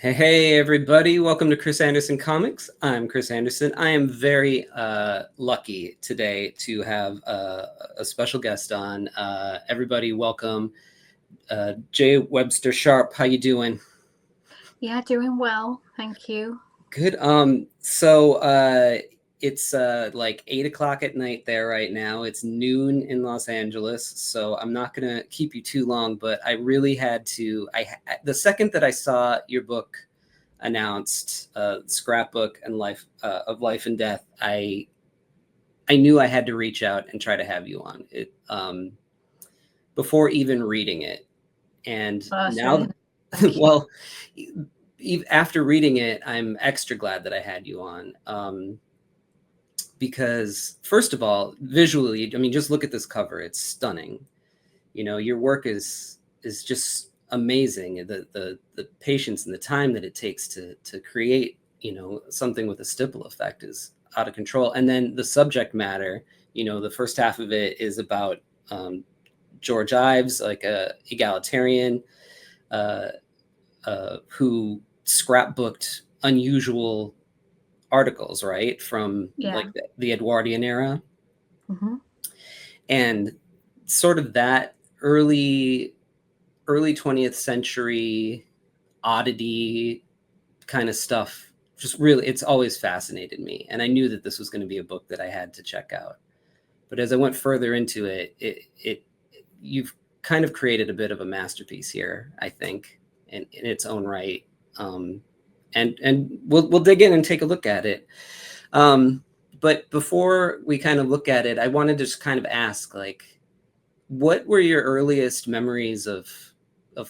Hey, everybody. Welcome to Chris Anderson Comics. I'm Chris Anderson. I am very lucky today to have a special guest on. Everybody, welcome. Webster Sharp. How you doing? Yeah, doing well. Thank you. Good. So it's like 8 o'clock at night there right now. It's noon in Los Angeles, so I'm not gonna keep you too long. But I really had to. The second that I saw your book announced, Scrapbook and Life of Life and Death, I knew I had to reach out and try to have you on it before even reading it. And Well, that's now, really thank you. well, after reading it, I'm extra glad that I had you on. Because first of all, visually, I mean, just look at this cover. It's stunning. You know, your work is just amazing. The patience and the time that it takes to create, you know, something with a stipple effect is out of control. And then the subject matter, you know, the first half of it is about George Ives, like a egalitarian, uh, who scrapbooked unusual articles, right, from Yeah. like the Edwardian era, hmm and sort of that early 20th century oddity kind of stuff. Just really, it's always fascinated me, and I knew that this was going to be a book that I had to check out. But as I went further into it you've kind of created a bit of a masterpiece here, I think, in its own right. um, and we'll dig in and take a look at it. um, but before we kind of look at it, I wanted to just kind of ask, like, what were your earliest memories of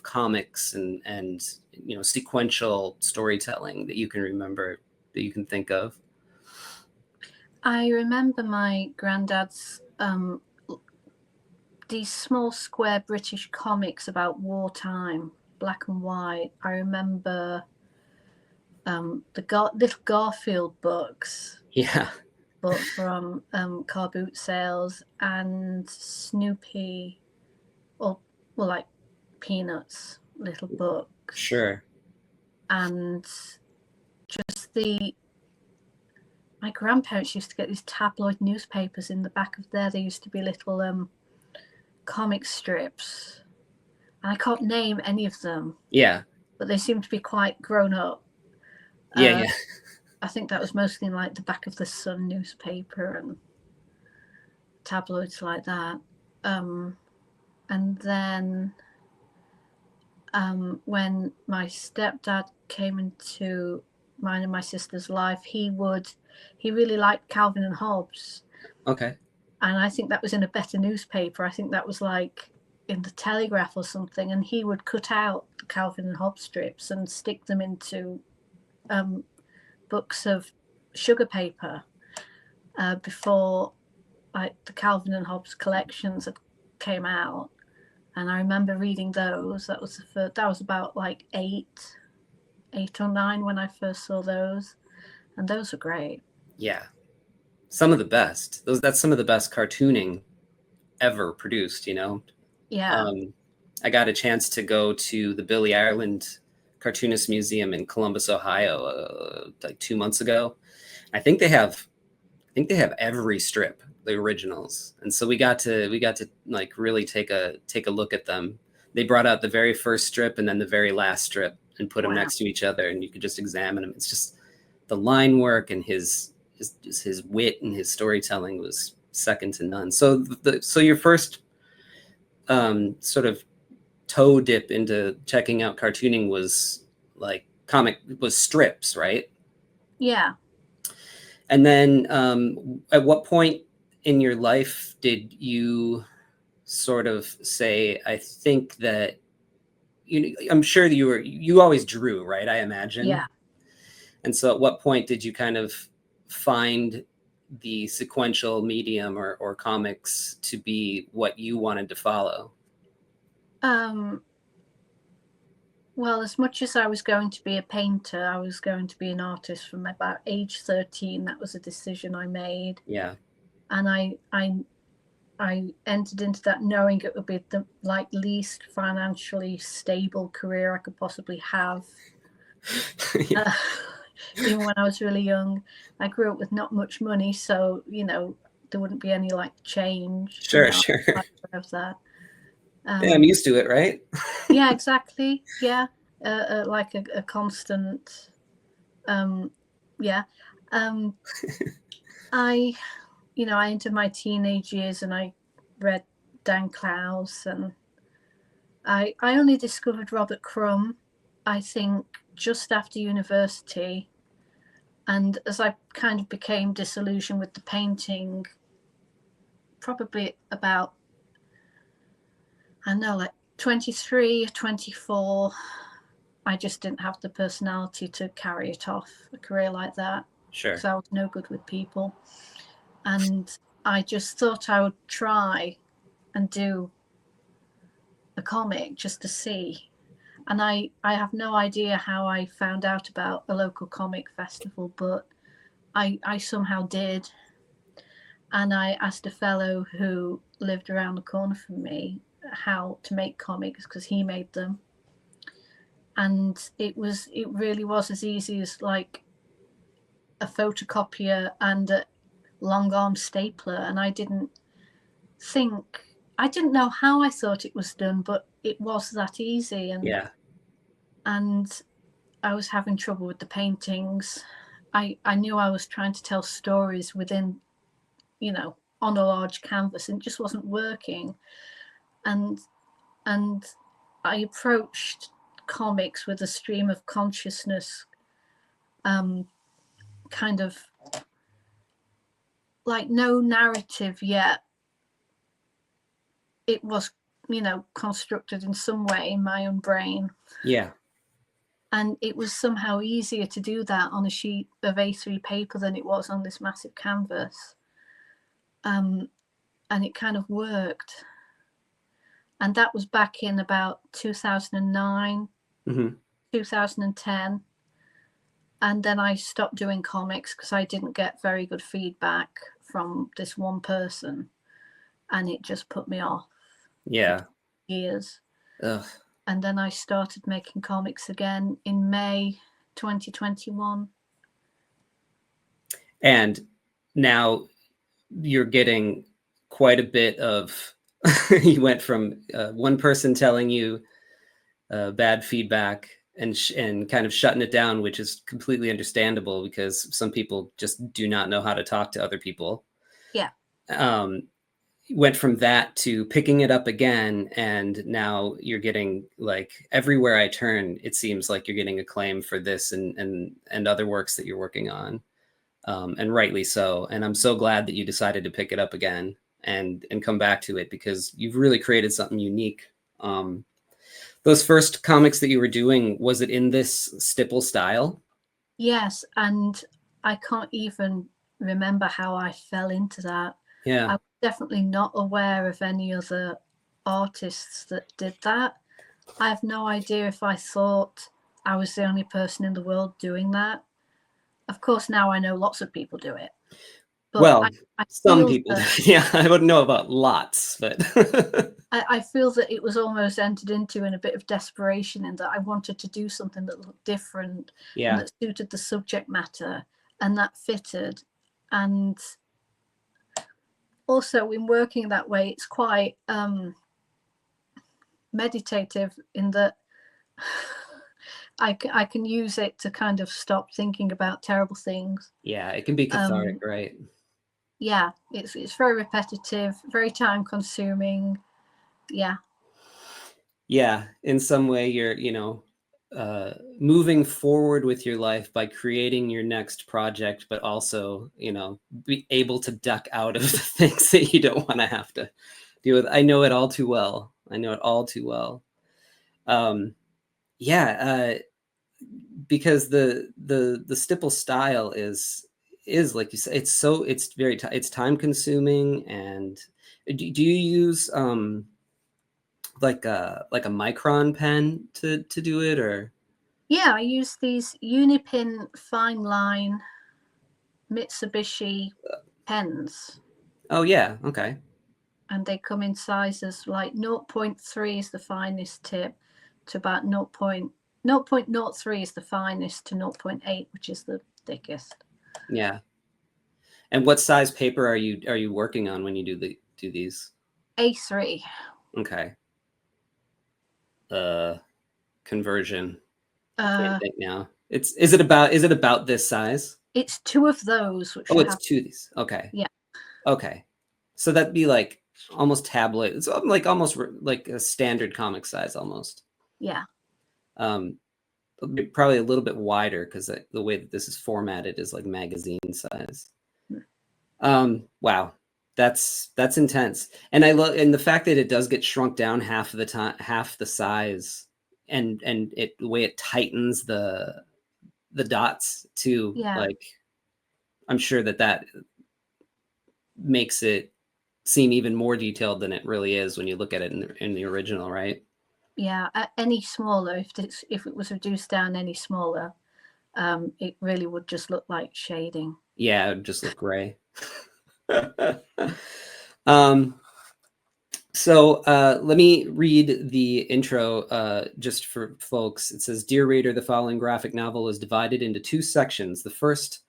comics and you know, sequential storytelling that you can remember, that you can think of? I remember my granddad's these small square British comics about wartime, black and white. I remember the little Garfield books, Yeah, but from car boot sales, and Snoopy, or well, like Peanuts, little books, sure. and just the my grandparents used to get these tabloid newspapers. In the back of there used to be little comic strips, and I can't name any of them, Yeah, but they seem to be quite grown up. yeah, uh, yeah. I think that was mostly in like the back of the Sun newspaper and tabloids like that. And then when my stepdad came into mine and my sister's life, he really liked Calvin and Hobbes, Okay. and I think that was in a better newspaper. I think that was like in the Telegraph or something, and he would cut out the Calvin and Hobbes strips and stick them into books of sugar paper before like the Calvin and Hobbes collections had came out. And I remember reading those. That was about like eight or nine when I first saw those, and those were great. Yeah, some of the best. That's some of the best cartooning ever produced, you know. Yeah. um, I got a chance to go to the Billy Ireland Cartoonist Museum in Columbus, Ohio, like 2 months ago. I think they have every strip, the originals, and so we got to like really take a look at them. They brought out the very first strip and then the very last strip and put them Wow. next to each other, and you could just examine them. It's just the line work and his wit and his storytelling was second to none. So your first sort of toe dip into checking out cartooning was like comic was strips, right? Yeah. And then at what point in your life did you sort of say, I think that, you know, I'm sure that you always drew, right? I imagine. Yeah. And so at what point did you kind of find the sequential medium or comics to be what you wanted to follow? Um, well, as much as I was going to be a painter, I was going to be an artist from about age 13. That was a decision I made. Yeah. And I entered into that knowing it would be the like least financially stable career I could possibly have. Yeah. Uh, even when I was really young, I grew up with not much money, so there wouldn't be any like change. Sure, I'm sure. quite aware of that. Yeah, I'm used to it, right? Yeah, exactly. Yeah, like a constant. Yeah. Um, I, I entered my teenage years and I read Dan Clowes, and I only discovered Robert Crumb, I think, just after university. And as I kind of became disillusioned with the painting, probably about, I don't know, like 23 or 24, I just didn't have the personality to carry it off, a career like that, because Sure. I was no good with people. And I just thought I would try and do a comic just to see. And I have no idea how I found out about a local comic festival, but I somehow did. And I asked a fellow who lived around the corner from me how to make comics because he made them. And it really was as easy as like a photocopier and a long arm stapler. And I didn't know how I thought it was done, but it was that easy. And I was having trouble with the paintings. I knew I was trying to tell stories within, on a large canvas, and it just wasn't working. And and I approached comics with a stream of consciousness, kind of like no narrative yet. It was, constructed in some way in my own brain. Yeah. And it was somehow easier to do that on a sheet of A3 paper than it was on this massive canvas. And it kind of worked. And that was back in about 2009, 2010. And then I stopped doing comics because I didn't get very good feedback from this one person. And it just put me off Yeah. years. Ugh. And then I started making comics again in May 2021. And now you're getting quite a bit of, you went from one person telling you bad feedback and kind of shutting it down, which is completely understandable because some people just do not know how to talk to other people. Yeah. Went from that to picking it up again, and now you're getting, like, everywhere I turn, it seems like you're getting acclaim for this and other works that you're working on, and rightly so. And I'm so glad that you decided to pick it up again and come back to it, because you've really created something unique. Those first comics that you were doing, was it in this stipple style? Yes, and I can't even remember how I fell into that. Yeah. I was definitely not aware of any other artists that did that. I have no idea if I thought I was the only person in the world doing that. Of course, now I know lots of people do it. But Well, I some feel people, that yeah, I wouldn't know about lots, but I feel that it was almost entered into in a bit of desperation, in that I wanted to do something that looked different and yeah, that suited the subject matter, and that fitted. And also in working that way, it's quite meditative in that I can use it to kind of stop thinking about terrible things. yeah, it can be cathartic, right? Yeah, it's very repetitive, very time consuming. Yeah. Yeah, in some way you're, moving forward with your life by creating your next project, but also, be able to duck out of the things that you don't want to have to deal with. I know it all too well. I know it all too well. Yeah, because the stipple style is like you said, it's very it's time consuming. And do you use like a micron pen to do it, or? Yeah, I use these Unipin fine line Mitsubishi pens, Oh yeah, okay. and they come in sizes like 0.3 is the finest tip to about 0. 0.03 is the finest to 0.8, which is the thickest. Yeah. And what size paper are you working on when you do these? A3. Okay. Conversion. Can't think now. Is it about this size? It's 2 of those, which Oh, it's have 2 of these. Okay. Yeah. Okay. So that'd be like almost tablet. It's like almost like a standard comic size almost. Yeah. Probably a little bit wider because the way that this is formatted is like magazine size. Wow. That's intense. And and the fact that it does get shrunk down half the time, half the size, and the way it tightens the dots too. Yeah. Like, I'm sure that makes it seem even more detailed than it really is when you look at it in the original, right? Yeah. Any smaller, if it was reduced down any smaller, it really would just look like shading. Yeah, it would just look gray. So let me read the intro just for folks. It says, "Dear reader, the following graphic novel is divided into 2 sections. The first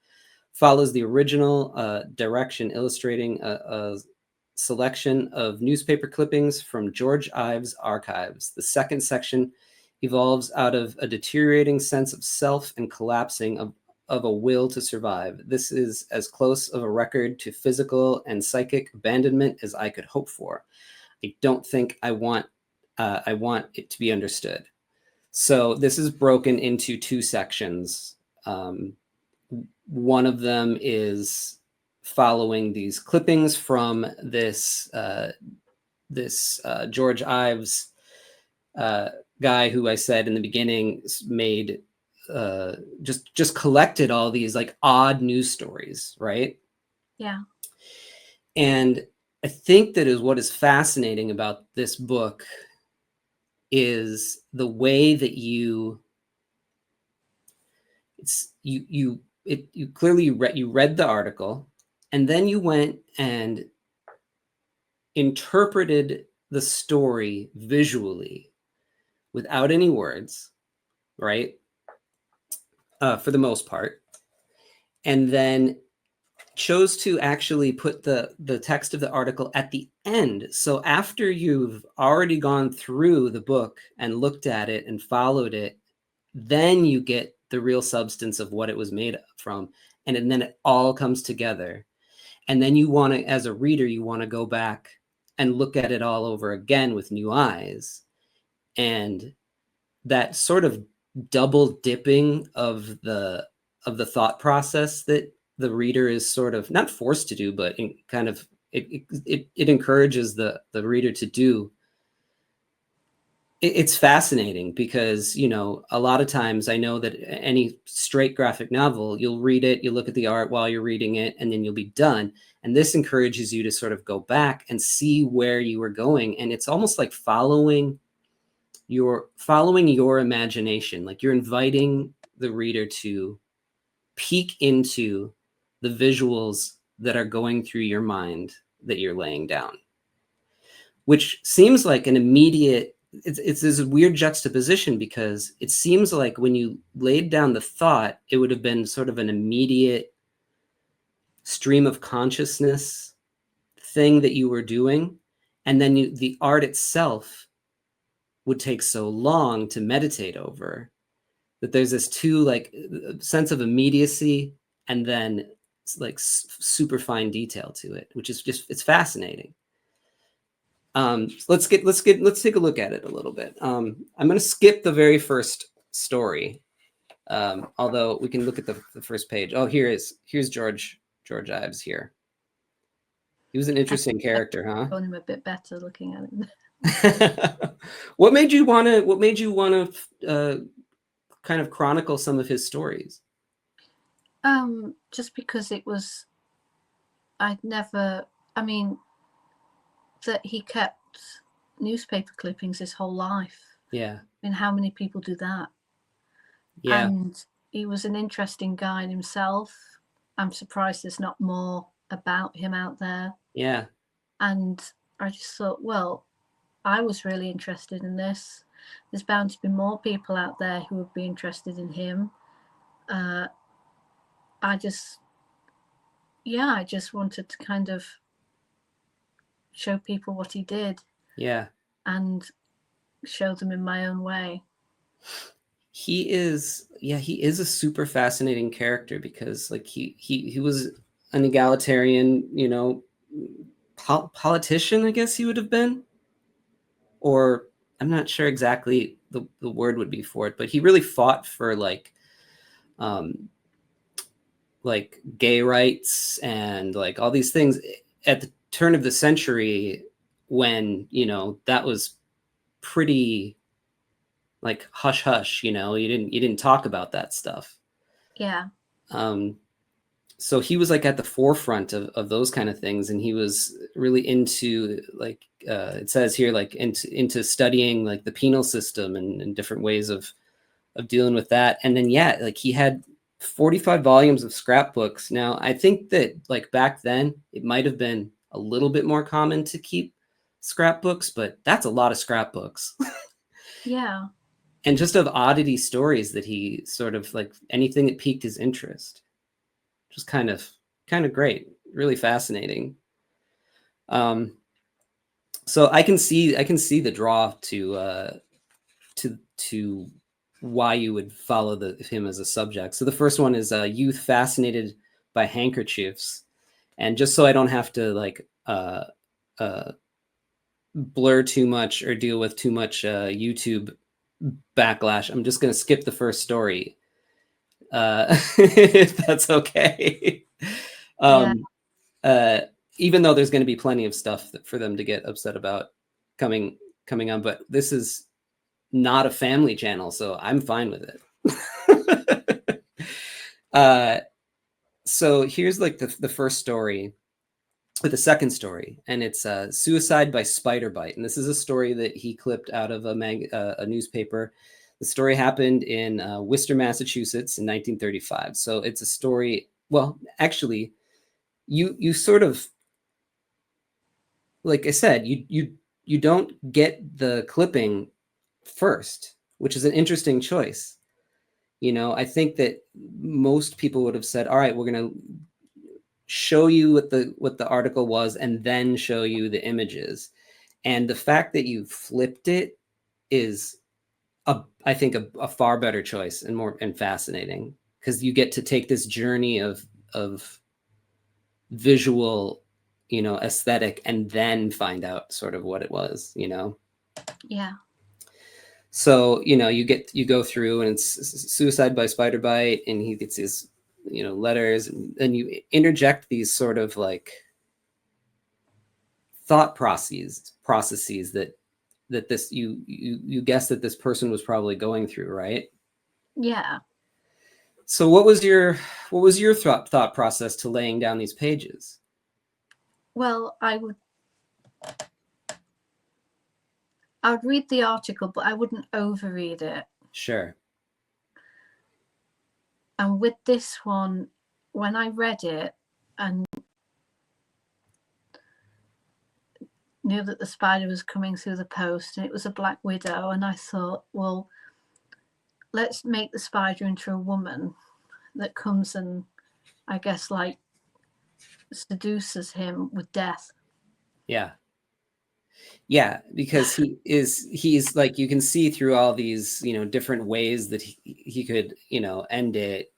follows the original direction, illustrating a selection of newspaper clippings from George Ives' archives. The second section evolves out of a deteriorating sense of self and collapsing of a will to survive. This is as close of a record to physical and psychic abandonment as I could hope for. I don't think I want it to be understood." So this is broken into 2 sections. One of them is following these clippings from this George Ives guy who I said in the beginning made just collected all these like odd news stories, right? Yeah. And I think that is what is fascinating about this book is the way that you clearly read the article, and then you went and interpreted the story visually without any words, right? For the most part, and then chose to actually put the text of the article at the end. So after you've already gone through the book and looked at it and followed it, then you get the real substance of what it was made from. And then it all comes together. And then you want to, as a reader, you want to go back and look at it all over again with new eyes. And that sort of double dipping of the thought process that the reader is sort of not forced to do, but kind of it encourages the reader to do. It's fascinating because, you know, a lot of times I know that any straight graphic novel, you'll read it, you look at the art while you're reading it, and then you'll be done. And this encourages you to sort of go back and see where you were going. And it's almost like following your imagination. Like you're inviting the reader to peek into the visuals that are going through your mind that you're laying down, which seems like an immediate, it's this weird juxtaposition because it seems like when you laid down the thought, it would have been sort of an immediate stream of consciousness thing that you were doing. And then the art itself would take so long to meditate over that there's this sense of immediacy and then like super fine detail to it, which is just, it's fascinating. Let's take a look at it a little bit. I'm going to skip the very first story. Although we can look at the first page. Oh, here's George Ives here. He was an interesting character, huh? Found him a bit better looking at him. What made you want to kind of chronicle some of his stories? Just because it was, that he kept newspaper clippings his whole life. Yeah. I mean, how many people do that? Yeah. And he was an interesting guy in himself. I'm surprised there's not more about him out there. Yeah. And I just thought, well, I was really interested in this. There's bound to be more people out there who would be interested in him. I just wanted to kind of show people what he did. Yeah. And show them in my own way. He is a super fascinating character because like he was an egalitarian, you know, politician, I guess he would have been, or I'm not sure exactly the word would be for it, but he really fought for like gay rights and like all these things at the turn of the century when, you know, that was pretty like hush hush, you know, you didn't talk about that stuff. Yeah. So he was like at the forefront of those kind of things, and he was really into like it says here like into studying like the penal system and different ways of dealing with that. And then yeah, like he had 45 volumes of scrapbooks. Now I think that like back then it might have been a little bit more common to keep scrapbooks, but that's a lot of scrapbooks. Yeah. And just of oddity stories that he sort of like anything that piqued his interest. Just kind of great, really fascinating. So I can see the draw to why you would follow him as a subject. So the first one is youth fascinated by handkerchiefs, and just so I don't have to like blur too much or deal with too much YouTube backlash, I'm just going to skip the first story, if that's okay. Yeah. Even though there's going to be plenty of stuff for them to get upset about coming on, but this is not a family channel, so I'm fine with it. So here's like the first story, or the second story, and it's Suicide by Spider Bite. And this is a story that he clipped out of a newspaper. The story happened in Worcester, Massachusetts in 1935. So it's a story, well, actually, you sort of, like I said, you don't get the clipping first, which is an interesting choice. You know, I think that most people would have said, all right, we're going to show you what the article was and then show you the images. And the fact that you flipped it is I think a far better choice and more and fascinating, because you get to take this journey of visual, you know, aesthetic, and then find out sort of what it was, you know. Yeah. So, you know, you go through and it's Suicide by Spider Bite, and he gets his, you know, letters, and you interject these sort of like thought processes that this you guess that this person was probably going through, right? Yeah. So what was your thought process to laying down these pages? Well, I would read the article, but I wouldn't overread it. Sure. And with this one, when I read it and knew that the spider was coming through the post and it was a black widow, and I thought, well, let's make the spider into a woman that comes and, I guess, like seduces him with death. Yeah. Yeah, because he's like, you can see through all these, you know, different ways that he could, you know, end it.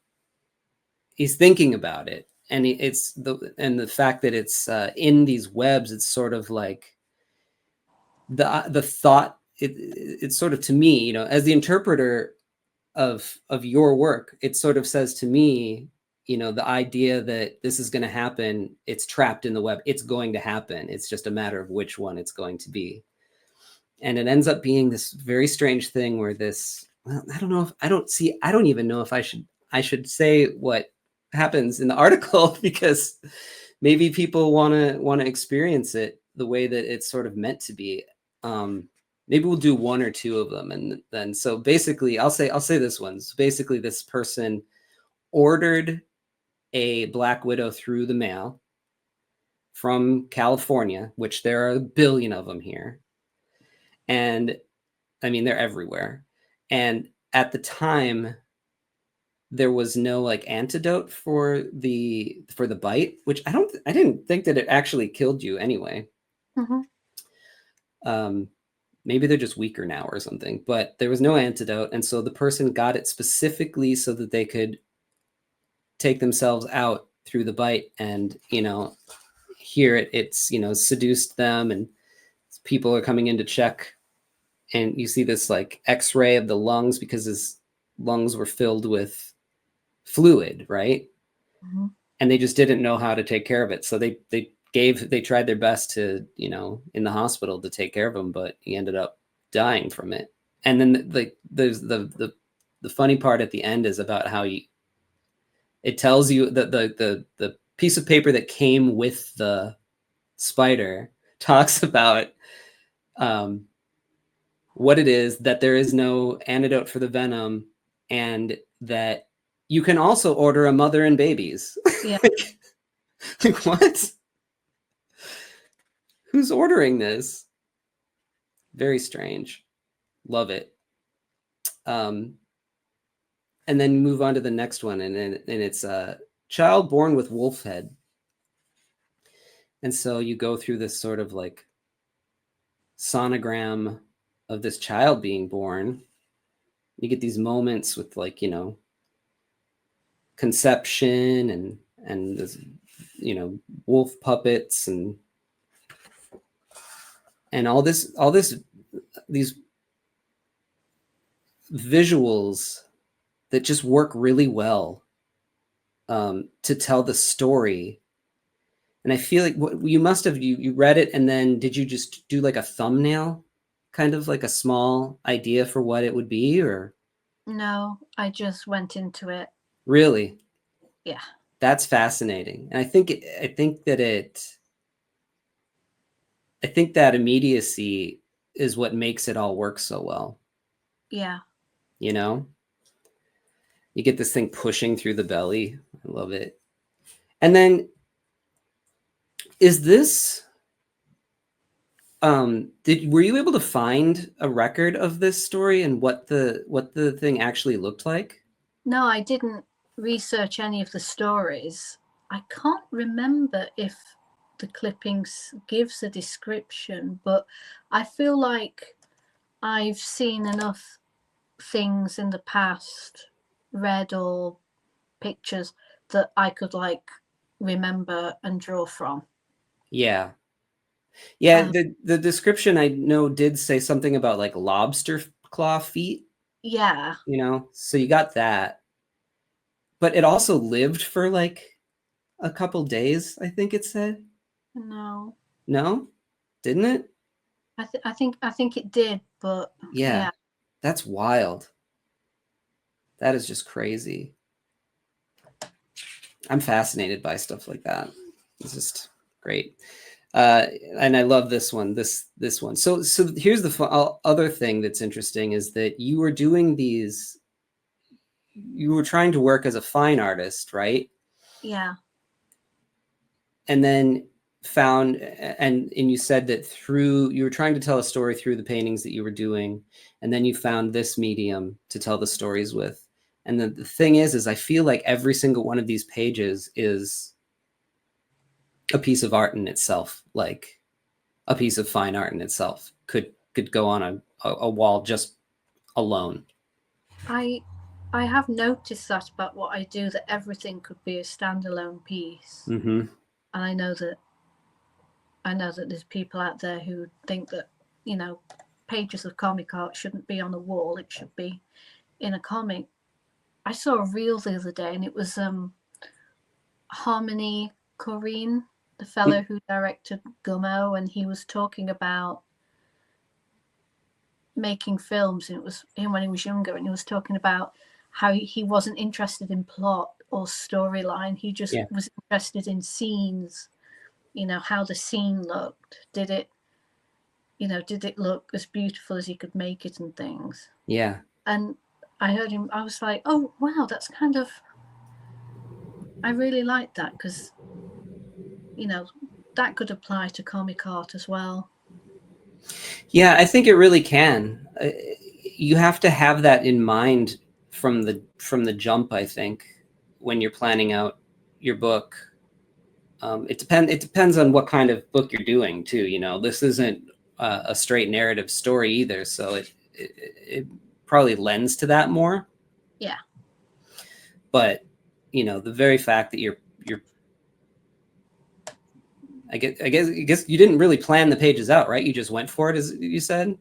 He's thinking about it, and it's the fact that it's in these webs, it's sort of like the thought, it's sort of, to me, you know, as the interpreter of your work, it sort of says to me, you know, the idea that this is going to happen, it's trapped in the web, it's going to happen, it's just a matter of which one it's going to be. And it ends up being this very strange thing where this, well, I don't know if I don't even know if I should say what happens in the article, because maybe people want to experience it the way that it's sort of meant to be. Maybe we'll do one or two of them, and then, so basically I'll say this one. So basically this person ordered a black widow through the mail from California, which there are a billion of them here. And I mean, they're everywhere. And at the time, there was no like antidote for the bite, which I didn't think that it actually killed you anyway. Mm-hmm. Maybe they're just weaker now or something, but there was no antidote. And so the person got it specifically so that they could take themselves out through the bite. And, here it's, seduced them, and people are coming in to check. And you see this like x-ray of the lungs because his lungs were filled with fluid, right? Mm-hmm. And they just didn't know how to take care of it. So they tried their best to, in the hospital to take care of him, but he ended up dying from it. And then there's the funny part at the end is about how it tells you that the piece of paper that came with the spider talks about what it is, that there is no antidote for the venom, and that you can also order a mother and babies. Yeah. Like what? Who's ordering this? Very strange. Love it. And then move on to the next one, and it's a child born with wolf head. And so you go through this sort of like sonogram of this child being born. You get these moments with like, conception and this, wolf puppets and all this these visuals that just work really well to tell the story. And I feel like what you must have, you read it, and then did you just do like a thumbnail, kind of like a small idea for what it would be, or? No, I just went into it. Really? Yeah. That's fascinating. And I think that immediacy is what makes it all work so well. Yeah. You get this thing pushing through the belly. I love it. And then is this were you able to find a record of this story and what the thing actually looked like? No, I didn't research any of the stories. I can't remember if the clippings gives a description, but I feel like I've seen enough things in the past, read or pictures, that I could like remember and draw from. Yeah. The description I know did say something about like lobster claw feet, Yeah. so you got that. But it also lived for like a couple days, I think it said. No. No? Didn't it? I think it did, but Yeah. yeah. That's wild. That is just crazy. I'm fascinated by stuff like that. It's just great. And I love this one. This one. So here's the other thing that's interesting is that you were doing these. You were trying to work as a fine artist, right? Yeah. And then found and you said that you were trying to tell a story through the paintings that you were doing, and then you found this medium to tell the stories with. And the thing is I feel like every single one of these pages is a piece of art in itself, like a piece of fine art in itself could go on a wall just alone. I have noticed that about what I do, that everything could be a standalone piece. Mm-hmm. And I know that there's people out there who think that, pages of comic art shouldn't be on a wall, it should be in a comic. I saw a reel the other day, and it was Harmony Korine, the fellow who directed Gummo, and he was talking about making films, and it was him when he was younger, and he was talking about how he wasn't interested in plot or storyline. He just was interested in scenes, how the scene looked. Did it look as beautiful as he could make it and things? Yeah. And I heard him, I was like, oh wow, that's kind of, I really like that, because that could apply to comic art as well. Yeah, I think it really can. You have to have that in mind from the jump, I think, when you're planning out your book. It depends on what kind of book you're doing too. You know, this isn't a straight narrative story either, so it probably lends to that more. Yeah. But you know, the very fact that you're I guess you didn't really plan the pages out, right? You just went for it, as you said.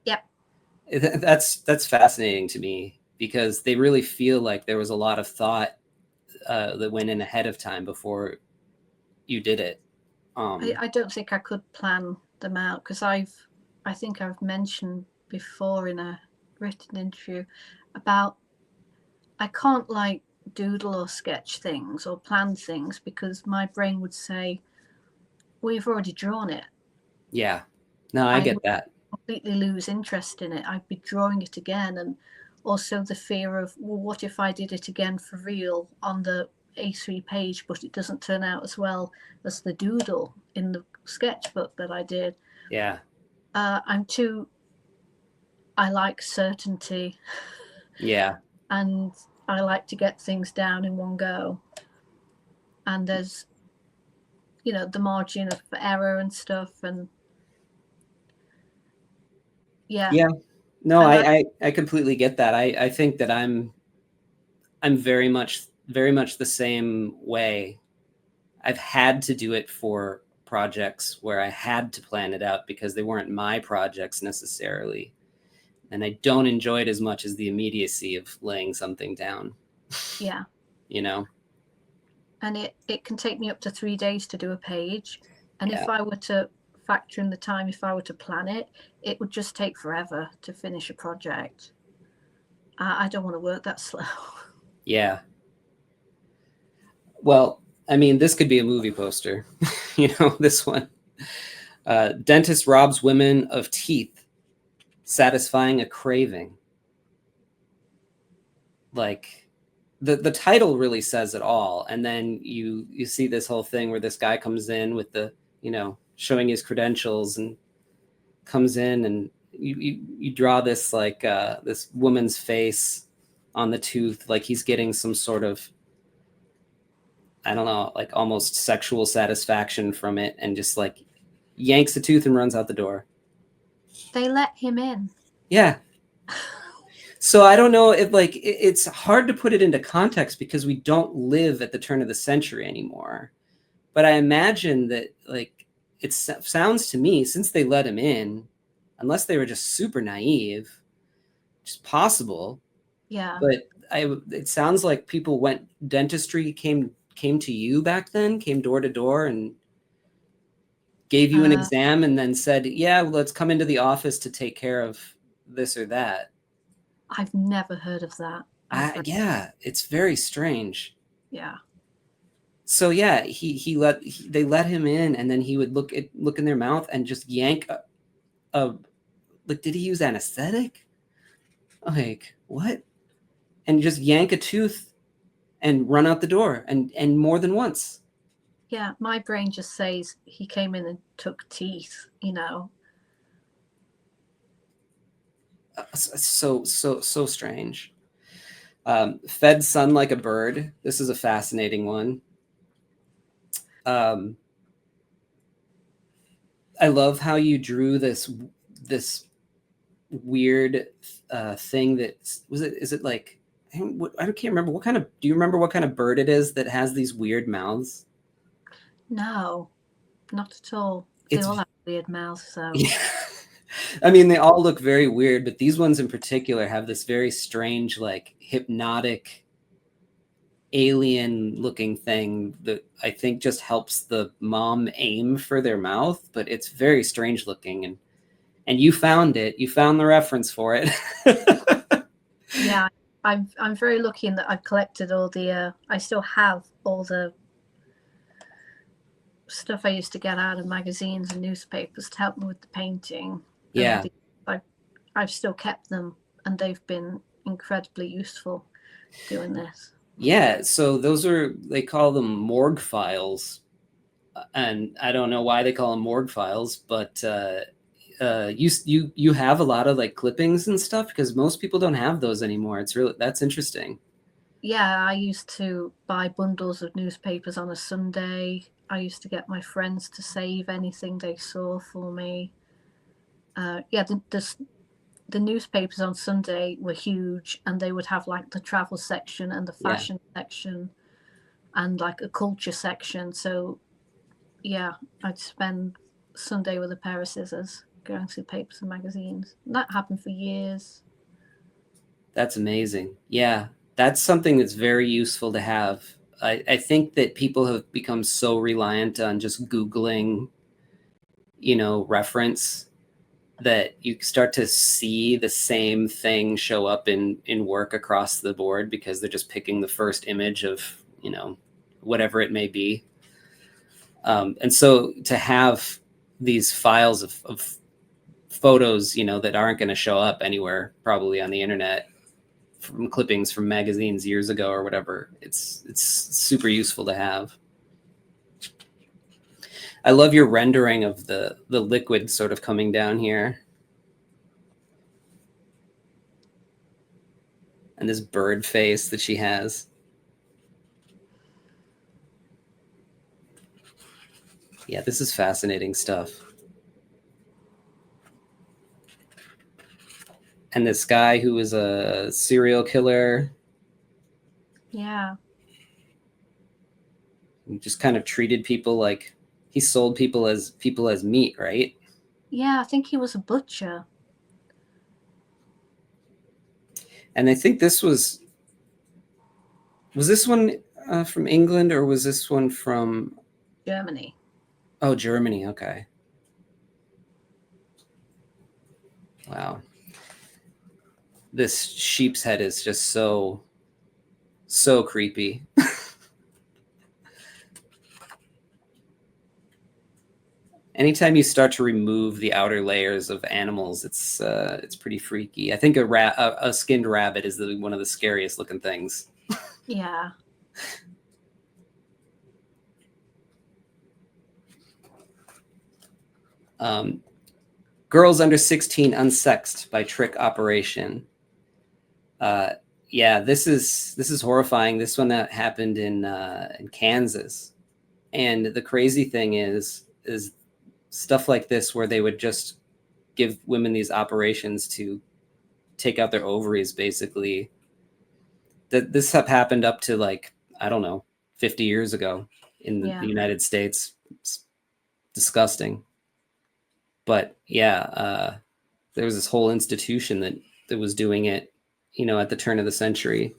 Yep. That's fascinating to me because they really feel like there was a lot of thought that went in ahead of time before you did it. I don't think I could plan them out because I think I've mentioned before in a written interview about I can't like doodle or sketch things or plan things because my brain would say, well, you've already drawn it. Yeah, no, I get that. Completely lose interest in it. I'd be drawing it again, and also the fear of, well, what if I did it again for real on the A3 page, but it doesn't turn out as well as the doodle in the sketchbook that I did. Yeah. I like certainty. Yeah. And I like to get things down in one go. And there's, the margin of error and stuff, and yeah. Yeah. No, And I completely get that. I think that I'm very much the same way. I've had to do it for projects where I had to plan it out because they weren't my projects necessarily. And I don't enjoy it as much as the immediacy of laying something down. Yeah. You know? And it can take me up to 3 days to do a page. And Yeah. if I were to factor in the time, if I were to plan it, it would just take forever to finish a project. I don't want to work that slow. Yeah. Well, I mean, this could be a movie poster. This one. Dentist robs women of teeth, satisfying a craving. Like, the title really says it all. And then you see this whole thing where this guy comes in with the, showing his credentials and comes in, and you draw this like this woman's face on the tooth, like he's getting some sort of, I don't know, like almost sexual satisfaction from it, and just like yanks the tooth and runs out the door. They let him in. Yeah. So I don't know if it's hard to put it into context because we don't live at the turn of the century anymore. But I imagine that it sounds to me, since they let him in, unless they were just super naive, which is possible. Yeah. But it sounds like people dentistry came to you back then, came door to door and gave you an exam and then said, yeah, let's come into the office to take care of this or that. I've never heard of that. Yeah, it's very strange. Yeah. So yeah, they let him in, and then he would look in their mouth and just yank did he use anesthetic? Like, what? And just yank a tooth and run out the door, and more than once. Yeah, my brain just says he came in and took teeth, So strange. Fed sun like a bird. This is a fascinating one. I love how you drew this weird thing that is it like, I can't remember what kind of, do you remember what kind of bird it is that has these weird mouths? No, not at all. They all have weird mouths, so. Yeah. I mean, they all look very weird, but these ones in particular have this very strange, like hypnotic, alien looking thing that I think just helps the mom aim for their mouth, but it's very strange looking. And you found it. You found the reference for it. Yeah, I'm very lucky in that I've collected all the. I still have all the stuff I used to get out of magazines and newspapers to help me with the painting. Yeah. I've still kept them, and they've been incredibly useful doing this. Yeah, so they call them morgue files. And I don't know why they call them morgue files, but you have a lot of like clippings and stuff, because most people don't have those anymore. That's interesting. Yeah, I used to buy bundles of newspapers on a Sunday. I used to get my friends to save anything they saw for me. Yeah, the newspapers on Sunday were huge, and they would have like the travel section and the Yeah, fashion section and like a culture section. So yeah, I'd spend Sunday with a pair of scissors going through papers and magazines. And that happened for years. that's amazing. Yeah, that's something that's very useful to have. I think that people have become so reliant on just Googling, reference, that you start to see the same thing show up in work across the board, because they're just picking the first image of, whatever it may be. And so to have these files of photos, that aren't going to show up anywhere probably on the internet, from clippings from magazines years ago or whatever, it's super useful to have. I love your rendering of the liquid sort of coming down here. And this bird face that she has. Yeah, this is fascinating stuff. And this guy who was a serial killer. Yeah. He just kind of treated people like he sold people as meat, right? Yeah, I think he was a butcher. And I think this was this one from England, or was this one from Germany? Oh, Germany. Okay. Wow. This sheep's head is just so creepy. Anytime you start to remove the outer layers of animals, it's pretty freaky. I think a skinned rabbit is one of the scariest looking things. Yeah. Girls under 16 unsexed by trick operation. Yeah, this is horrifying. This one that happened in Kansas, and the crazy thing is stuff like this, where they would just give women these operations to take out their ovaries, basically. That this stuff happened up to, like, I don't know, 50 years ago in the United States. It's disgusting. But yeah, there was this whole institution that was doing it, at the turn of the century.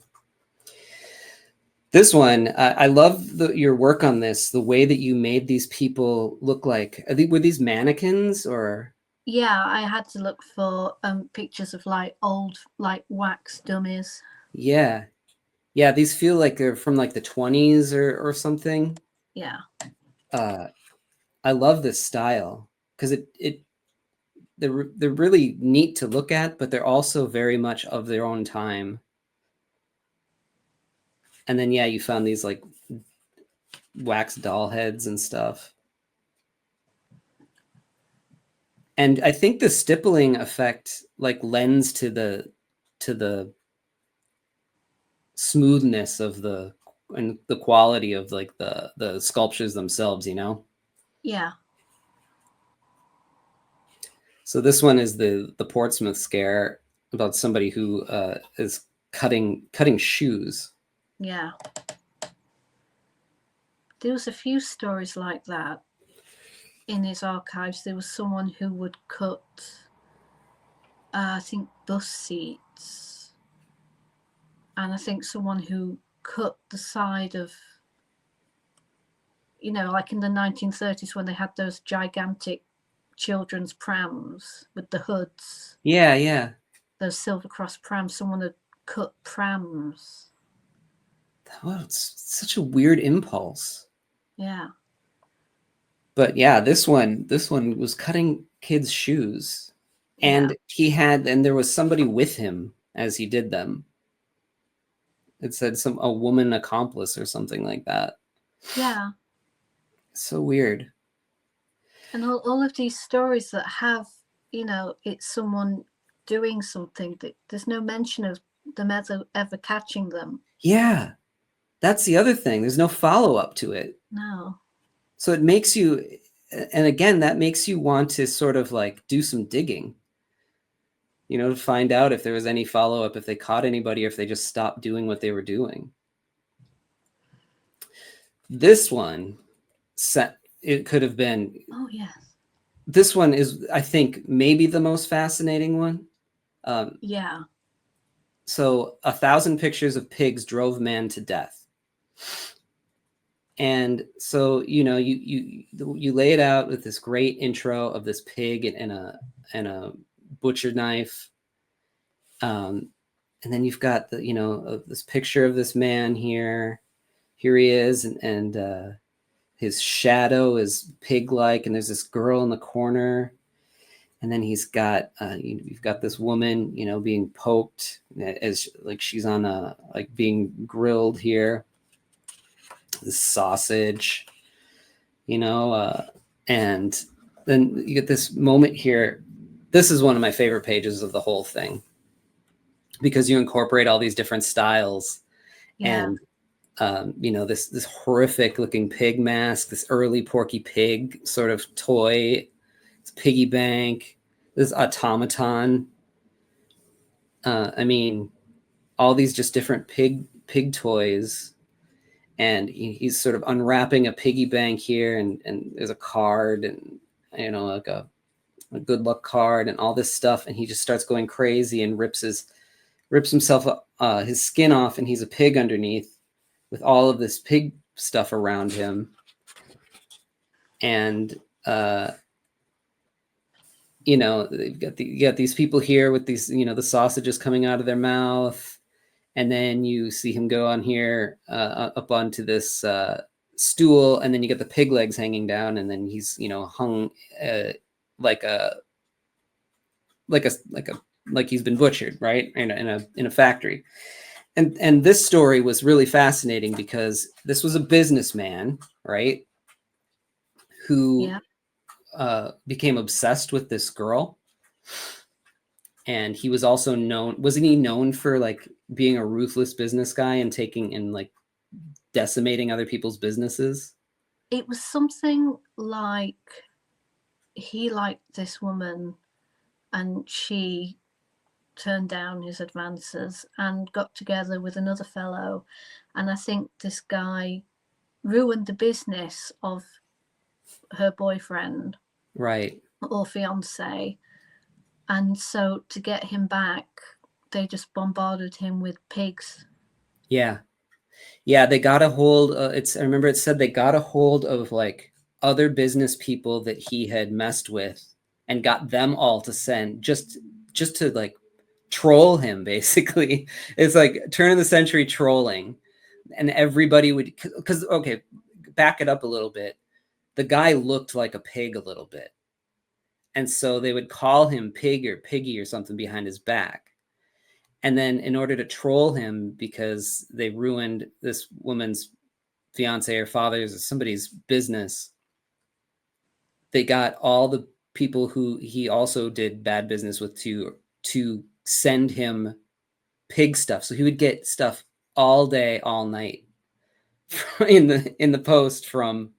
This one, I love your work on this, the way that you made these people look like. Were these mannequins or? Yeah, I had to look for pictures of like old like wax dummies. Yeah. Yeah, these feel like they're from like the 20s or something. Yeah. I love this style, because they're really neat to look at, but they're also very much of their own time. And then yeah, you found these like wax doll heads and stuff. And I think the stippling effect like lends to the smoothness of and the quality of like the sculptures themselves, Yeah. So this one is the Portsmouth scare, about somebody who is cutting shoes. Yeah. There was a few stories like that in his archives. There was someone who would cut, I think, bus seats, and I think someone who cut the side of, like in the 1930s when they had those gigantic children's prams with the hoods. Yeah, yeah. Those Silver Cross prams. Someone had cut prams. Oh, it's such a weird impulse. Yeah. But yeah, this one was cutting kids' shoes, and and there was somebody with him as he did them. It said a woman accomplice or something like that. Yeah. So weird. And all of these stories that have you know, it's someone doing something. That there's no mention of them ever catching them. Yeah, that's the other thing. There's no follow-up to it. No. So it makes you, and again, that makes you want to sort of like do some digging, you know, to find out if there was any follow-up, if they caught anybody, or if they just stopped doing what they were doing. This one, it could have been. Oh, yes. This one is, I think, maybe the most fascinating one. Yeah. So 1,000 pictures of pigs drove man to death. And so, you know, you lay it out with this great intro of this pig and a butcher knife. And then you've got the, you know, this picture of this man here. Here he is, and his shadow is pig-like, and there's this girl in the corner. And then he's got, you've got this woman, you know, being poked as like she's on a, like being grilled here. This sausage, you know, and then you get this moment here. This is one of my favorite pages of the whole thing because you incorporate all these different styles. Yeah. And, you know, this horrific looking pig mask, this early Porky Pig sort of toy, this piggy bank, this automaton. I mean, all these just different pig toys. And he's sort of unwrapping a piggy bank here, and there's a card, and, you know, like a good luck card and all this stuff. And he just starts going crazy and rips himself his skin off, and he's a pig underneath with all of this pig stuff around him. And you know, you got these people here with these, you know, the sausages coming out of their mouth. And then you see him go on here up onto this stool, and then you get the pig legs hanging down, and then he's, you know, hung like he's been butchered, right, in a factory. And this story was really fascinating because this was a businessman, right, who became obsessed with this girl. And he was also wasn't he known for like being a ruthless business guy and taking and like decimating other people's businesses? It was something like he liked this woman and she turned down his advances and got together with another fellow. And I think this guy ruined the business of her boyfriend. Right. Or fiance. And so to get him back, they just bombarded him with pigs. Yeah. Yeah, they got a hold. I remember it said they got a hold of like other business people that he had messed with and got them all to send just to like troll him, basically. It's like turn of the century trolling. And everybody would, because, okay, back it up a little bit. The guy looked like a pig a little bit. And so they would call him Pig or Piggy or something behind his back. And then in order to troll him, because they ruined this woman's fiance or father's or somebody's business, they got all the people who he also did bad business with to send him pig stuff. So he would get stuff all day, all night in the post from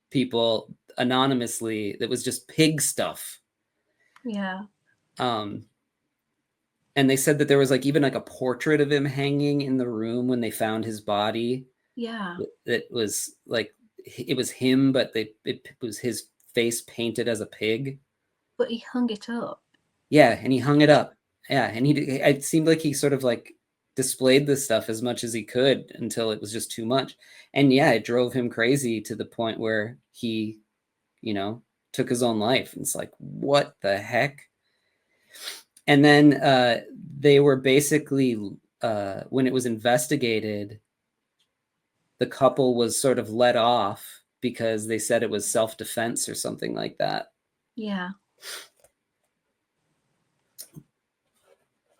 people anonymously that was just pig stuff. Yeah. And they said that there was like even like a portrait of him hanging in the room when they found his body. Yeah. That was like, it was him, but it was his face painted as a pig. But he hung it up. Yeah, and he hung it up. Yeah, and it seemed like he sort of like displayed this stuff as much as he could until it was just too much. And yeah, it drove him crazy to the point where he, you know, took his own life. And it's like, what the heck? And then they were basically, when it was investigated, the couple was sort of let off because they said it was self-defense or something like that. Yeah.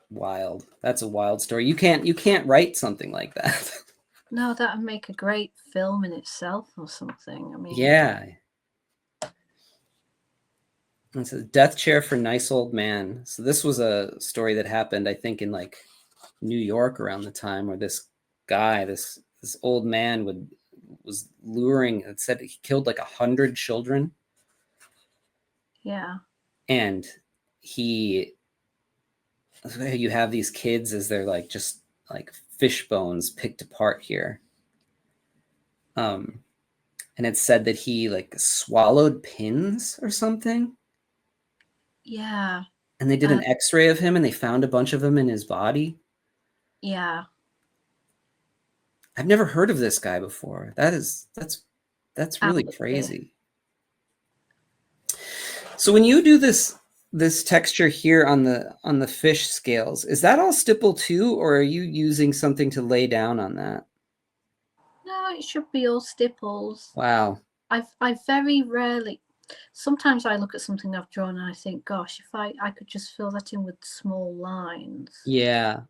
Wild. That's a wild story. You can't write something like that. No, that would make a great film in itself or something. I mean, Yeah. It says death chair for nice old man. So this was a story that happened, I think, in like New York around the time where this guy, this old man was luring. It said he killed like 100 children. Yeah. And you have these kids as they're like just like fish bones picked apart here. And it said that he like swallowed pins or something. Yeah. And they did an X-ray of him and they found a bunch of them in his body. Yeah. I've never heard of this guy before. That's really crazy. So when you do this texture here on the fish scales, is that all stipple too, or are you using something to lay down on that? No, it should be all stipples. Wow. I very rarely. Sometimes I look at something I've drawn and I think, gosh, if I could just fill that in with small lines. Yeah.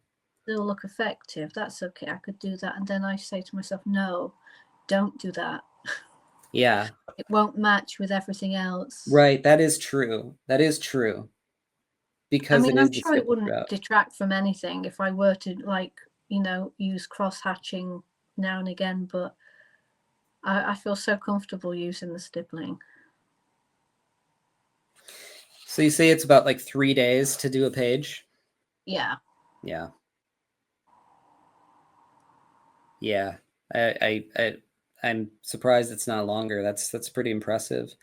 It'll look effective. That's okay. I could do that. And then I say to myself, no, don't do that. Yeah. It won't match with everything else. Right. That is true. That is true. Because I mean, I'm the sure it wouldn't route. detract from anything if I were to, like, use cross hatching now and again, but I feel so comfortable using the stippling. So you say it's about like 3 days to do a page? Yeah. Yeah. Yeah. I'm surprised it's not longer. That's pretty impressive.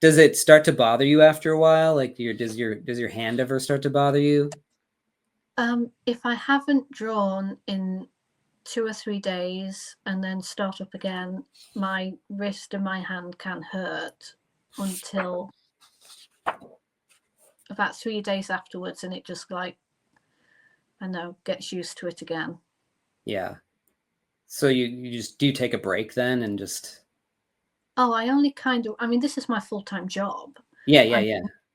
Does it start to bother you after a while? Like does your hand ever start to bother you? If I haven't drawn in 2 or 3 days and then start up again, my wrist and my hand can hurt until about 3 days afterwards, and it just like, I know, gets used to it again. Yeah. So you just, do you take a break then and just? Oh, I only kind of, I mean, this is my full-time job. Yeah.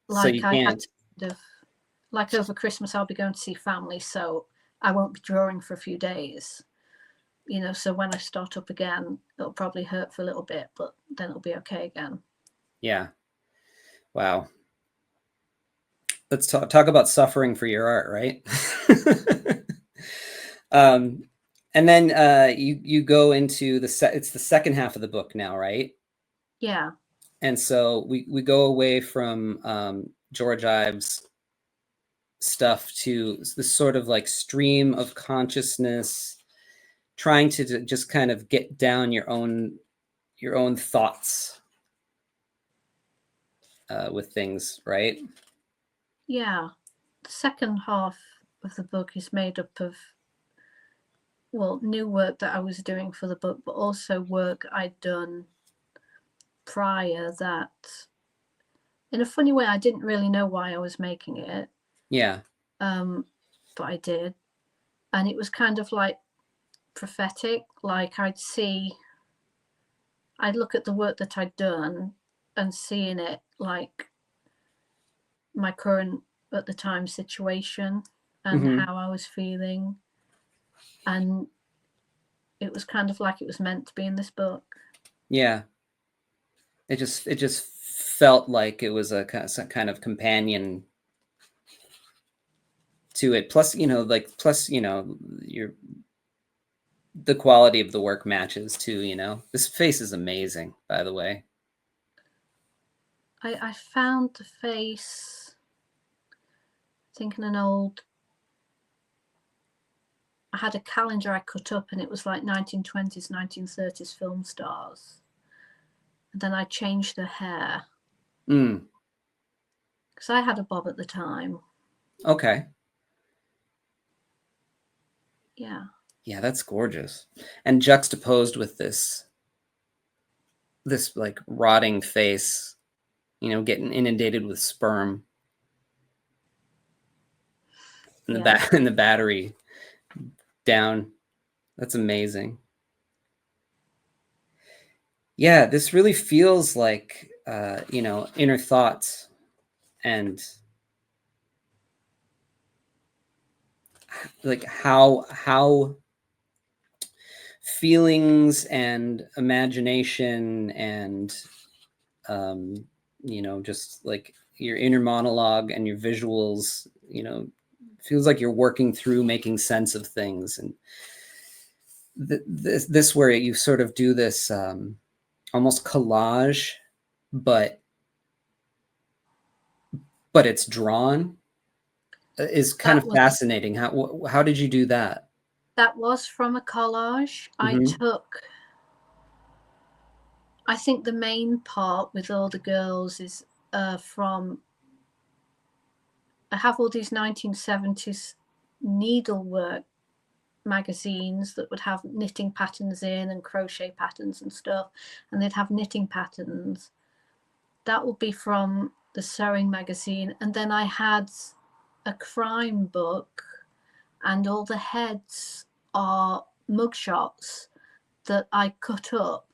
So you I had can't. to kind of, like over Christmas, I'll be going to see family, so I won't be drawing for a few days. So when I start up again, it'll probably hurt for a little bit, but then it'll be okay again. Yeah. Wow. Let's talk about suffering for your art, right? And then you go into it's the second half of the book now, right? Yeah. And so we go away from George Ives stuff to this sort of like stream of consciousness, trying to just kind of get down your own thoughts with things, right? Yeah. The second half of the book is made up of, well, new work that I was doing for the book, but also work I'd done prior that, in a funny way, I didn't really know why I was making it. Yeah. But I did. And it was kind of like prophetic. Like I'd look at the work that I'd done and see in it like my current, at the time, situation and how I was feeling. And it was kind of like it was meant to be in this book. Yeah. It just felt like it was a kind of companion to it. Plus, the quality of the work matches too, This face is amazing, by the way. I found the face, thinking I had a calendar I cut up and it was like 1920s, 1930s film stars. And then I changed the hair. Because I had a bob at the time. Okay. Yeah. Yeah, that's gorgeous. And juxtaposed with this like rotting face, getting inundated with sperm. And the battery down. That's amazing. Yeah, this really feels like inner thoughts and like how feelings and imagination and just like your inner monologue and your visuals, feels like you're working through making sense of things. And this where you sort of do this almost collage, but it's drawn, is kind of fascinating. How did you do that? That was from a collage. Mm-hmm. I think the main part with all the girls is from, I have all these 1970s needlework magazines that would have knitting patterns in and crochet patterns and stuff, and they'd have knitting patterns. That would be from the sewing magazine. And then I had a crime book, and all the heads are mugshots that I cut up,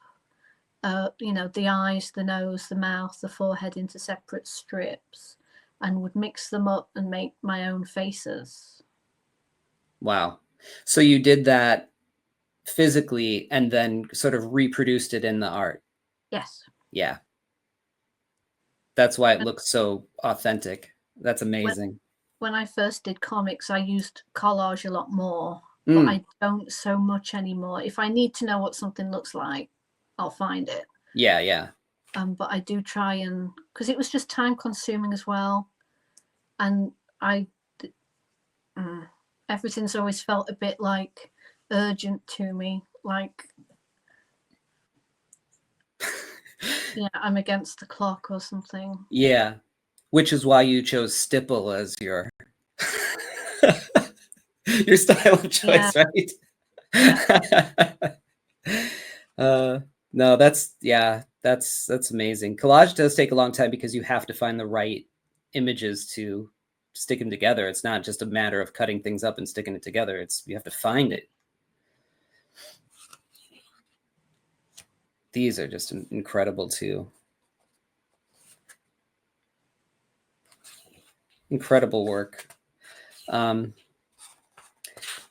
the eyes, the nose, the mouth, the forehead into separate strips, and would mix them up and make my own faces. Wow. So you did that physically and then sort of reproduced it in the art. Yes. Yeah. That's why it looks so authentic. That's amazing. When I first did comics, I used collage a lot more, but I don't so much anymore. If I need to know what something looks like, I'll find it. Yeah, yeah. But I do try, and because it was just time consuming as well, and everything's always felt a bit like urgent to me, like I'm against the clock or something. Yeah, which is why you chose stipple as your your style of choice, right? No, that's amazing. Collage does take a long time because you have to find the right images to stick them together. It's not just a matter of cutting things up and sticking it together. You have to find it. These are just incredible too. Incredible work.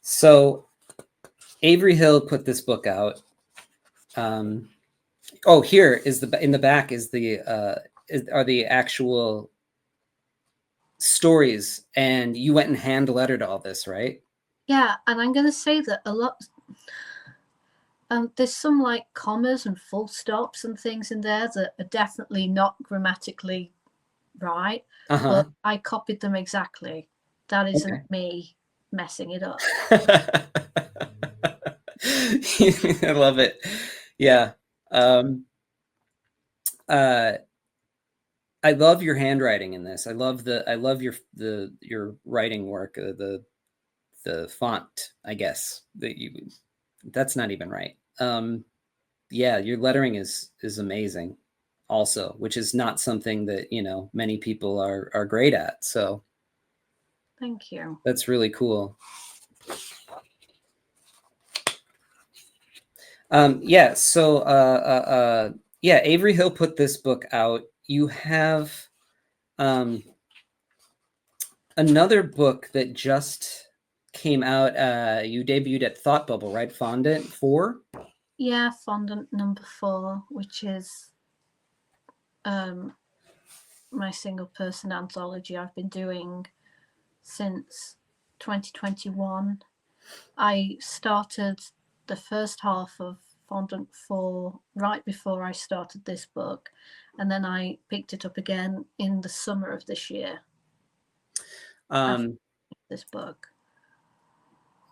So Avery Hill put this book out. Here is in the back is are the actual stories, and you went and hand lettered all this, right? Yeah, and I'm going to say that a lot. There's some like commas and full stops and things in there that are definitely not grammatically right, but I copied them exactly. That isn't me messing it up. I love it. Yeah. I love your handwriting in this. I love your writing work. The font, I guess that's not even right. Yeah, your lettering is amazing also, which is not something that, many people are great at. So thank you. That's really cool. Yeah. So, yeah, Avery Hill put this book out. You have another book that just came out. You debuted at Thought Bubble, right? Fondant 4? Yeah, Fondant number 4, which is my single person anthology I've been doing since 2021. I started the first half of Fondant 4 right before I started this book, and then I picked it up again in the summer of this year. This book.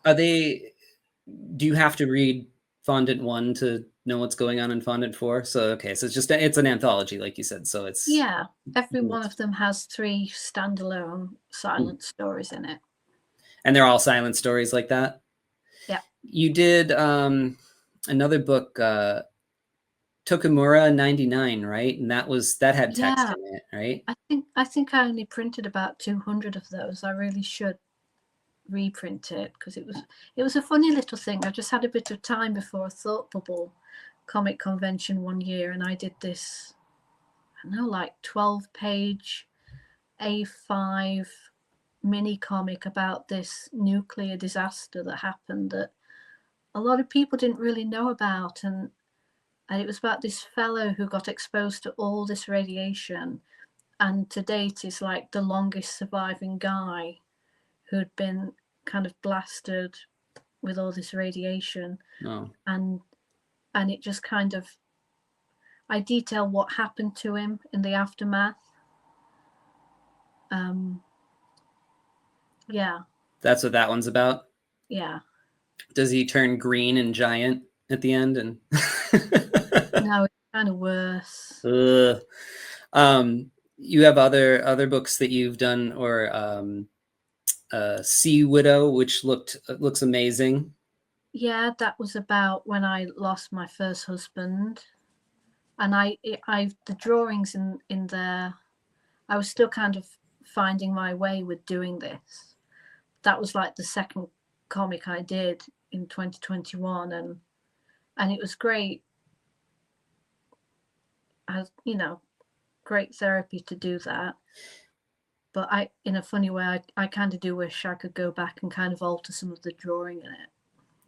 Do you have to read Fondant 1 to know what's going on in Fondant 4? So, okay, so it's an anthology, like you said. So it's... Yeah, every one of them has 3 standalone silent stories in it. And they're all silent stories like that? Yeah. You did another book, Tokumura 99, right? And that had text in it, right? I think I only printed about 200 of those. I really should reprint it because it was a funny little thing. I just had a bit of time before a Thought Bubble comic convention one year, and I did this, I don't know, like 12-page A5 mini comic about this nuclear disaster that happened that a lot of people didn't really know about, and it was about this fellow who got exposed to all this radiation and to date is like the longest surviving guy who'd been kind of blasted with all this radiation. Oh. And it just kind of, I detail what happened to him in the aftermath. Yeah. That's what that one's about? Yeah. Does he turn green and giant at the end? And No, it's kind of worse. You have other books that you've done, or Sea Widow, which looks amazing. Yeah, that was about when I lost my first husband, and I the drawings in there, I was still kind of finding my way with doing this. That was like the second comic I did in 2021, and it was great, as you know, great therapy to do that. But I, in a funny way, I kind of do wish I could go back and kind of alter some of the drawing in it.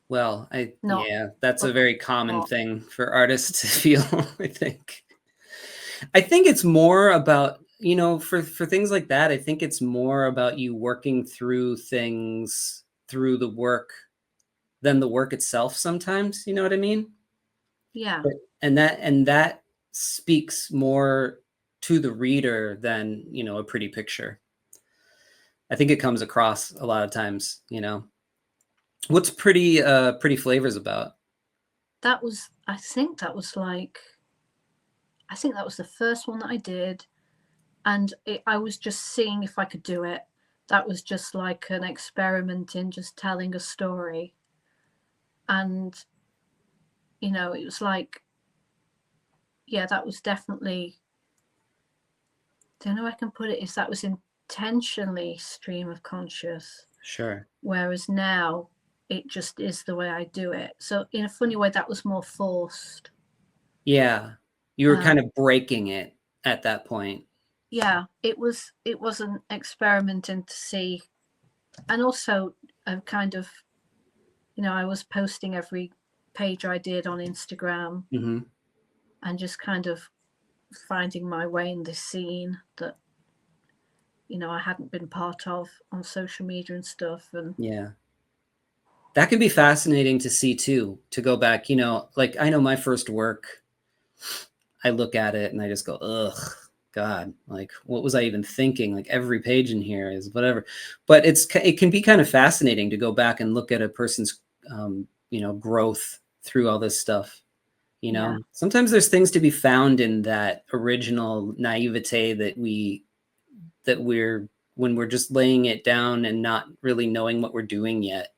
Well, Not, yeah, that's but a very common not. thing for artists to feel, I think. I think it's more about, for things like that, I think it's more about you working through things through the work than the work itself sometimes, you know what I mean? Yeah. And that speaks more to the reader than, a pretty picture. I think it comes across a lot of times, What's Pretty Flavors about? That was, I think that was the first one that I did, and I was just seeing if I could do it. That was just like an experiment in just telling a story, and it was like, yeah, that was definitely, don't know how I can put it, is that was intentionally stream of conscious. Sure. Whereas now it just is the way I do it. So in a funny way, that was more forced. Yeah. You were kind of breaking it at that point. Yeah, it was an experiment to see, and also a kind of, I was posting every page I did on Instagram, Mm-hmm. and just kind of finding my way in this scene that I hadn't been part of on social media and stuff. And yeah, that can be fascinating to see too, to go back, like I know my first work, I look at it and I just go, ugh, God, like what was I even thinking? Like every page in here is whatever. But it can be kind of fascinating to go back and look at a person's growth through all this stuff. Yeah. Sometimes there's things to be found in that original naivete that we're when we're just laying it down and not really knowing what we're doing yet.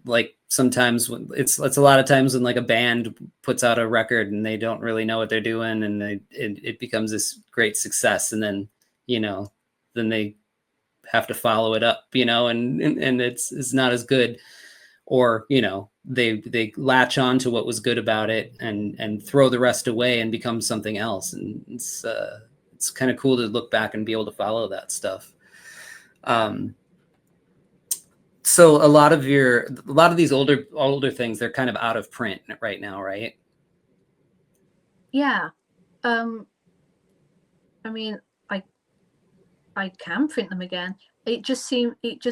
Like sometimes it's a lot of times when like a band puts out a record and they don't really know what they're doing, and it becomes this great success, and then then they have to follow it up, and it's not as good, or they latch on to what was good about it and throw the rest away and become something else. And it's kind of cool to look back and be able to follow that stuff. So a lot of these older things, they're kind of out of print right now, right? Yeah. I mean, I can print them again. It just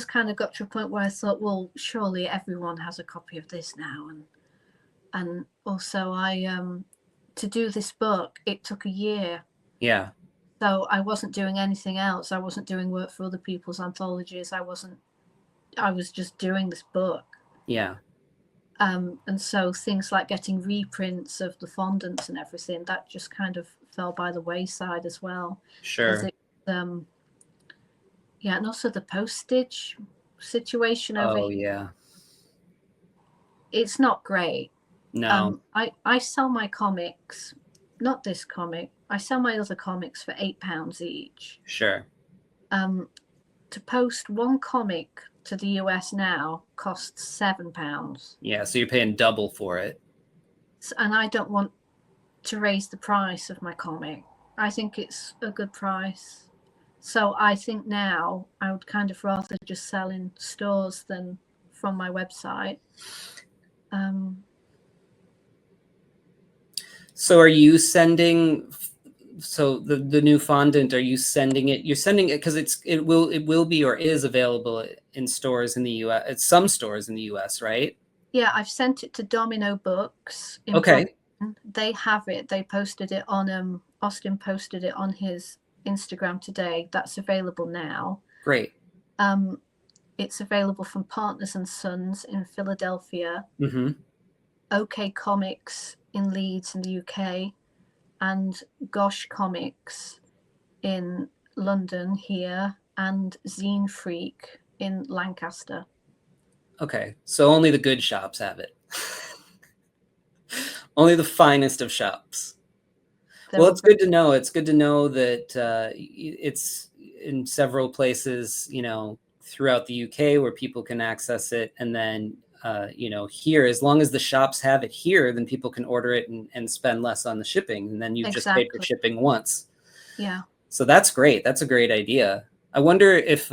kind of got to a point where I thought, well, surely everyone has a copy of this now. And also to do this book, it took a year. Yeah. So I wasn't doing anything else. I wasn't doing work for other people's anthologies. I was just doing this book. Yeah. And so things like getting reprints of the fondants and everything, that just kind of fell by the wayside as well. Sure. Yeah, and also the postage situation over here. Yeah. It's not great. No. I sell my comics, not this comic. I sell my other comics for £8 each. Sure. To post one comic to the US now costs £7. Yeah, so you're paying double for it. And I don't want to raise the price of my comic. I think it's a good price. So I think now I would kind of rather just sell in stores than from my website. So are you sending so the new fondant, are you sending it? You're sending it because it will be or is available in stores in the U.S. At some stores in the U.S., right? Yeah, I've sent it to Domino Books in Okay, Brighton. They have it. They posted it on Austin posted it on his Instagram today. That's available now. great. It's available from Partners and Sons in Philadelphia, Mm-hmm. OK Comics in Leeds in the UK, and Gosh Comics in London here, and Zine Freak in Lancaster. Okay, so only the good shops have it. Only the finest of shops. Well, it's good to know. It's good to know that it's in several places, throughout the UK where people can access it. And then, here, as long as the shops have it here, then people can order it and spend less on the shipping. And then you've just paid for shipping once. Yeah. So that's great. That's a great idea. I wonder if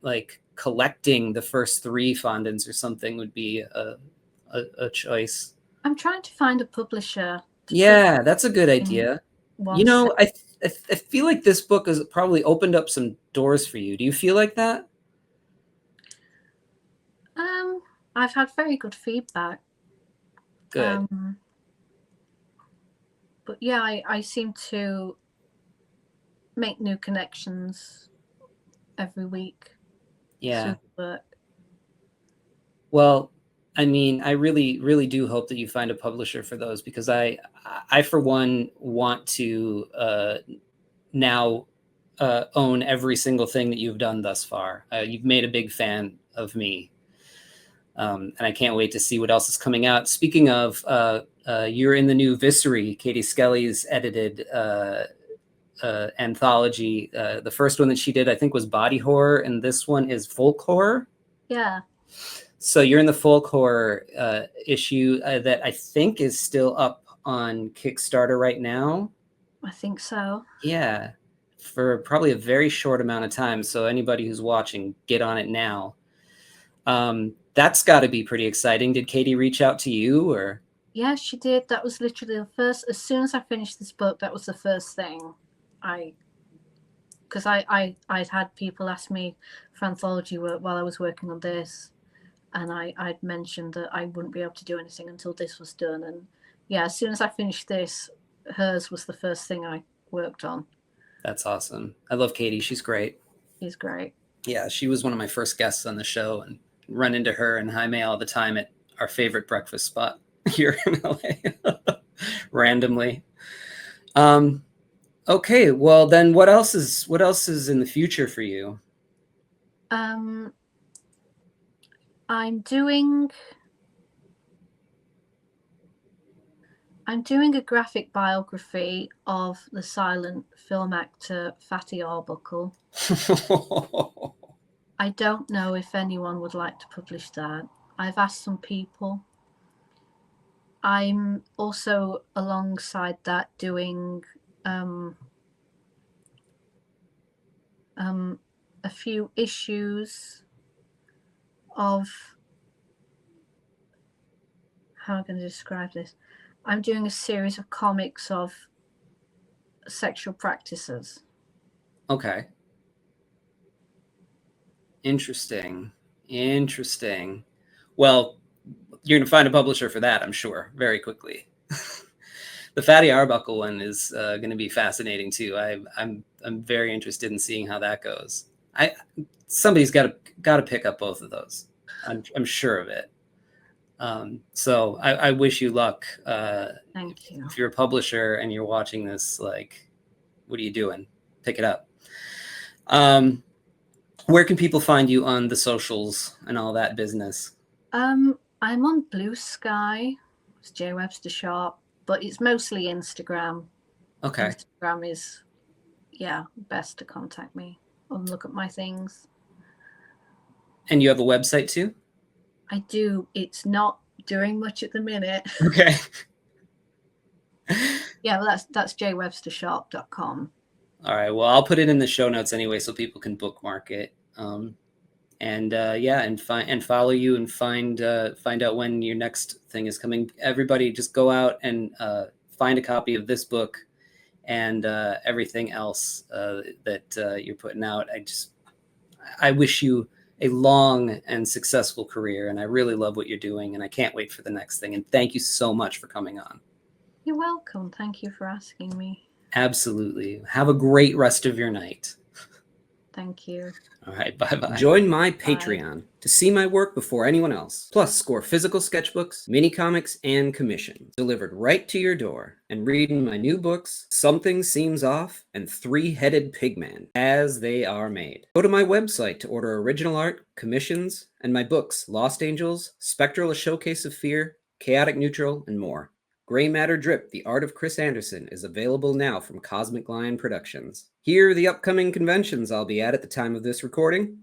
like collecting the first 3 fondants or something would be a choice. I'm trying to find a publisher. Yeah, that's a good idea. I feel like this book has probably opened up some doors for you. Do you feel like that? I've had very good feedback. Good. But yeah, I seem to make new connections every week. Yeah. Well, I mean, I really, really do hope that you find a publisher for those, because I for one want to now own every single thing that you've done thus far. You've made a big fan of me, and I can't wait to see what else is coming out. Speaking of, you're in the new Visery, Katie Skelly's edited anthology. The first one that she did, I think, was body horror, and this one is folk horror. Yeah. So you're in the folk horror issue that I think is still up on Kickstarter right now. I think so. Yeah, for probably a very short amount of time. So anybody who's watching, get on it now. That's got to be pretty exciting. Did Katie reach out to you, or? Yeah, she did. That was literally the first. As soon as I finished this book, that was the first thing because I'd had people ask me for anthology work while I was working on this, and I'd mentioned that I wouldn't be able to do anything until this was done. And yeah, as soon as I finished this, hers was the first thing I worked on. That's awesome. I love Katie. She's great. She's great. Yeah, she was one of my first guests on the show, and run into her and Jaime all the time at our favorite breakfast spot here in LA, randomly. Okay, well then, what else is in the future for you? I'm doing a graphic biography of the silent film actor Fatty Arbuckle. I don't know if anyone would like to publish that. I've asked some people. I'm also alongside that doing a few issues of, how am I going to describe this? I'm doing a series of comics of sexual practices. Okay. Interesting. Well, you're going to find a publisher for that, I'm sure, very quickly. The Fatty Arbuckle one is going to be fascinating too. I'm very interested in seeing how that goes. Somebody's got to pick up both of those. I'm sure of it. So I wish you luck. Thank you. If you're a publisher and you're watching this, like, what are you doing? Pick it up. Where can people find you on the socials and all that business? I'm on BLUESKY. It's J Webster Sharp, but it's mostly Instagram. Okay. Instagram is, best to contact me and look at my things. And you have a website too? I do. It's not doing much at the minute. Okay. Yeah, well, that's jwebstersharp.com. All right. Well, I'll put it in the show notes anyway, so people can bookmark it. And follow you and find out when your next thing is coming. Everybody, just go out and find a copy of this book and everything else that you're putting out. I wish you a long and successful career, and I really love what you're doing, and I can't wait for the next thing. And thank you so much for coming on. You're welcome. Thank you for asking me. Absolutely. Have a great rest of your night. Thank you. All right, bye-bye. Join my Patreon to see my work before anyone else, plus score physical sketchbooks, mini comics, and commissions delivered right to your door, and reading my new books, Something Seems Off and Three-Headed Pigman, as they are made. Go to my website to order original art, commissions, and my books, Lost Angels, Spectral: A Showcase of Fear, Chaotic Neutral, and more. Gray Matter Drip, The Art of Chris Anderson, is available now from Cosmic Lion Productions. Here are the upcoming conventions I'll be at the time of this recording.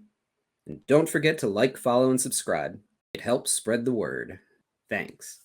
And don't forget to like, follow, and subscribe. It helps spread the word. Thanks.